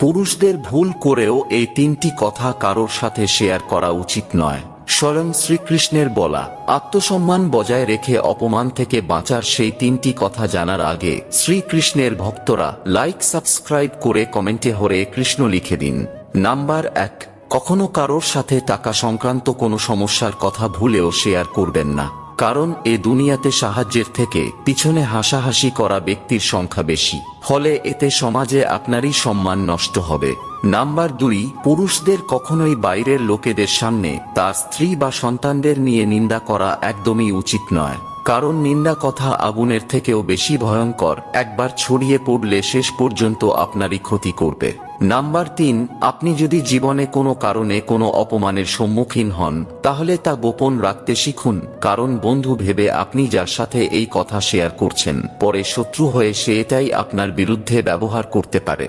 পুরুষদের ভুল করেও এই তিনটি কথা কারোর সাথে শেয়ার করা উচিত নয়। স্বয়ং শ্রীকৃষ্ণের বলা আত্মসম্মান বজায় রেখে অপমান থেকে বাঁচার সেই তিনটি কথা জানার আগে শ্রীকৃষ্ণের ভক্তরা লাইক সাবস্ক্রাইব করে কমেন্টে হরে কৃষ্ণ লিখে দিন। নাম্বার 1, কখনো কারোর সাথে টাকা সংক্রান্ত কোনো সমস্যার কথা ভুলেও শেয়ার করবেন না, কারণ এ দুনিয়াতে সাহায্যের থেকে পিছনে হাসাহাসি করা ব্যক্তির সংখ্যা বেশি, ফলে এতে সমাজে আপনারই সম্মান নষ্ট হবে। নাম্বার 2, পুরুষদের কখনোই বাইরের লোকেদের সামনে তার স্ত্রী বা সন্তানদের নিয়ে নিন্দা করা একদমই উচিত নয়, কারণ নিন্দা কথা আগুনের থেকেও বেশি ভয়ঙ্কর, একবার ছড়িয়ে পড়লে শেষ পর্যন্ত আপনারই ক্ষতি করবে। নাম্বার 3, আপনি যদি জীবনে কোনো কারণে কোনো অপমানের সম্মুখীন হন তাহলে তা গোপন রাখতে শিখুন, কারণ বন্ধু ভেবে আপনি যার সাথে এই কথা শেয়ার করছেন পরে শত্রু হয়ে সে এটাই আপনার বিরুদ্ধে ব্যবহার করতে পারে।